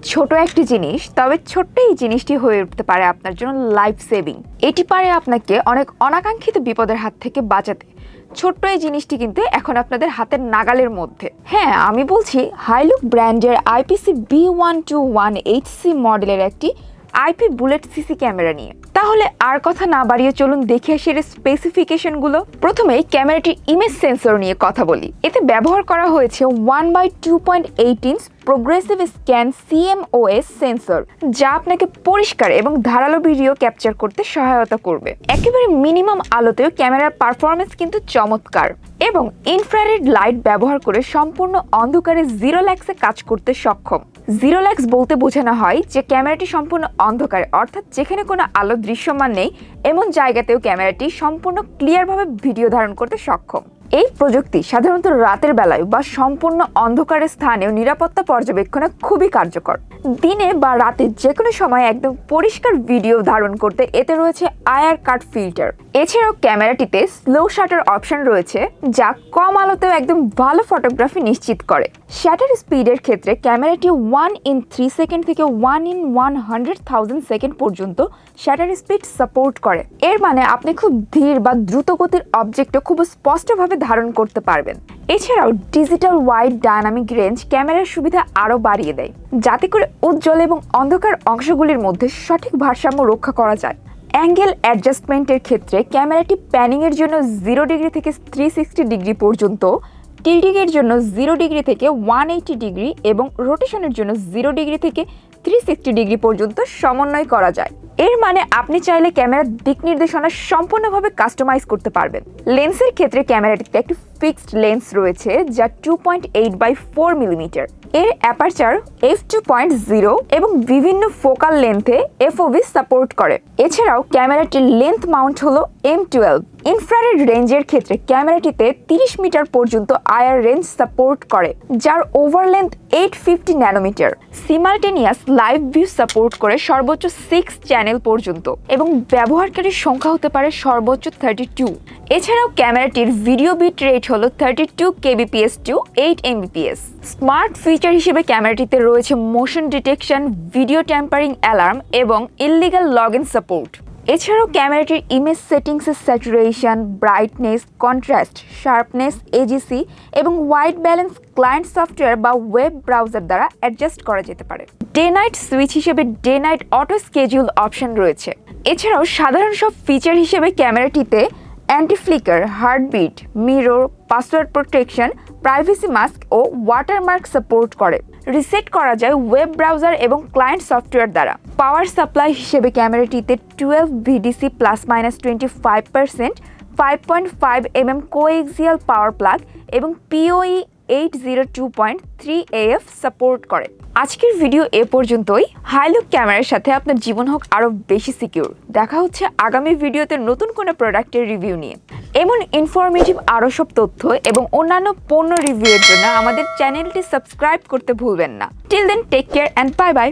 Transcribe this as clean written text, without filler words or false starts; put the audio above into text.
ছোট একটি জিনিস, তবে ছোট্ট এই জিনিসটি হয়ে উঠতে পারে আপনার জন্য লাইফ সেভিং। এটি পারে আপনাকে অনেক অনাকাঙ্ক্ষিত বিপদের হাত থেকে বাঁচাতে। ছোট্ট এই জিনিসটি কিন্তু এখন আপনাদের হাতের নাগালের মধ্যে। হ্যাঁ, আমি বলছি হাইলুক ব্র্যান্ডের IPC-B12H-C মডেলের একটি IP বুলেট সিসি ক্যামেরা নিয়ে। তাহলে আর কথা না বাড়িয়ে চলুন দেখে আসি এর স্পেসিফিকেশনগুলো। প্রথমেই ক্যামেরাটির ইমেজ সেন্সর নিয়ে কথা বলি। এতে ব্যবহার করা হয়েছে 1/2.8 inch progressive scan CMOS sensor, যা আপনাকে পরিষ্কার এবং ধারালো ভিডিও ক্যাপচার করতে সহায়তা করবে। একেবারে মিনিমাম আলোতেও ক্যামেরার পারফরমেন্স কিন্তু চমৎকার এবং ইনফ্রারেড লাইট ব্যবহার করে সম্পূর্ণ অন্ধকারে 0 লাক্সে কাজ করতে সক্ষম। 0 লাক্স বলতে বোঝানো হয় যে ক্যামেরাটি সম্পূর্ণ অন্ধকারে, অর্থাৎ যেখানে কোনো আলো দৃশ্যমান নেই এমন জায়গাতেও ক্যামেরাটি সম্পূর্ণ ক্লিয়ারভাবে ভিডিও ধারণ করতে সক্ষম। এই প্রযুক্তি সাধারণত রাতের বেলায় বা সম্পূর্ণ অন্ধকারের স্থানেও নিরাপত্তা পর্যবেক্ষণে খুবই কার্যকর। দিনে বা রাতে যে কোনো সময় একদম পরিষ্কার ভিডিও ধারণ করতে এতে রয়েছে আয়ার কাট ফিল্টার। এছাড়াও ক্যামেরাটিতে স্লো শাটার অপশন রয়েছে, যা কম আলোতেও একদম ভালো ফটোগ্রাফি নিশ্চিত করে। শাটার স্পিডের ক্ষেত্রে ক্যামেরাটি 1/3 সেকেন্ড থেকে 1/100,000 সেকেন্ড পর্যন্ত শাটার স্পিড সাপোর্ট করে। এর মানে আপনি খুব ধীর বা দ্রুত গতির অবজেক্টও খুব স্পষ্টভাবে ধারণ করতে পারবেন। এছাড়াও ডিজিটাল ওয়াইড ডায়নামিক রেঞ্জ ক্যামেরার সুবিধা আরও বাড়িয়ে দেয়, যাতে করে উজ্জ্বল এবং অন্ধকার অংশগুলির মধ্যে সঠিক ভারসাম্য রক্ষা করা যায়। অ্যাঙ্গেল অ্যাডজাস্টমেন্টের ক্ষেত্রে ক্যামেরাটি প্যানিংয়ের জন্য 0 ডিগ্রি থেকে 360 ডিগ্রি পর্যন্ত, টিল্টিংয়ের জন্য 0 ডিগ্রি থেকে 180 ডিগ্রি এবং রোটেশনের জন্য 0 ডিগ্রি থেকে 360 ডিগ্রি পর্যন্ত সমন্বয় করা যায়। এর মানে আপনি চাইলে ক্যামেরার দিক নির্দেশনা সম্পূর্ণভাবে কাস্টমাইজ করতে পারবেন। লেন্সের ক্ষেত্রে ক্যামেরাটিতে একটি ফিক্সড লেন্স রয়েছে, যা 2.8/4 মিলিমিটার। এর অ্যাপারচার f2.0 এবং বিভিন্ন ফোকাল লেন্থে FOV সাপোর্ট করে। এছাড়াও ক্যামেরাটির লেন্থ মাউন্ট হলো M12। ইনফ্রারেড রেঞ্জের ক্ষেত্রে ক্যামেরাটিতে 30 মিটার পর্যন্ত আয়ার রেঞ্জ সাপোর্ট করে, যার ওভারলেন্থ 850 ন্যানোমিটার। সিমালটেনিয়াস লাইভ ভিউ সাপোর্ট করে সর্বোচ্চ 6 চ্যানেল পর্যন্ত এবং ব্যবহারকারীর সংখ্যা হতে পারে সর্বোচ্চ 32। এছাড়াও ক্যামেরাটির ভিডিও বিট রেট হলো 32 kbps to 8 mbps। Smart feature হিসেবে ক্যামেরাটিতে রয়েছে motion detection, video tampering alarm এবং ইললিগাল লগইন সাপোর্ট। এছাড়াও ক্যামেরাটির ইমেজ সেটিংসের saturation, brightness, contrast, sharpness, AGC এবং হোয়াইট ব্যালেন্স ক্লায়েন্ট সফটওয়্যার বা ওয়েব ব্রাউজার দ্বারা অ্যাডজাস্ট করা যেতে পারে। ডে নাইট সুইচ হিসেবে day night auto schedule option রয়েছে। এছাড়াও সাধারণ সব ফিচার হিসেবে ক্যামেরাটিতে anti flicker, heartbeat, mirror, password protection, privacy mask ও ওয়াটারমার্ক সাপোর্ট করে। রিসেট করা যায় ওয়েব ব্রাউজার এবং ক্লায়েন্ট সফটওয়্যার দ্বারা। পাওয়ার সাপ্লাই হিসেবে ক্যামেরাটিতে 12 VDC ±25%, 5.5 mm কোএক্সিয়াল পাওয়ার প্লাগ এবং PoE 802.3 AF সাপোর্ট করে। আজকের ভিডিও এ পর্যন্তই। হাইলুক ক্যামেরার সাথে আপনার জীবন হোক আরও বেশি সিকিউর। দেখা হচ্ছে আগামী ভিডিওতে নতুন কোনো প্রোডাক্টের রিভিউ নিয়ে। এমন ইনফরমেটিভ আরও সব তথ্য এবং অন্যান্য পণ্য রিভিউয়ের জন্য আমাদের চ্যানেলটি সাবস্ক্রাইব করতে ভুলবেন না। Till then, take care and bye by.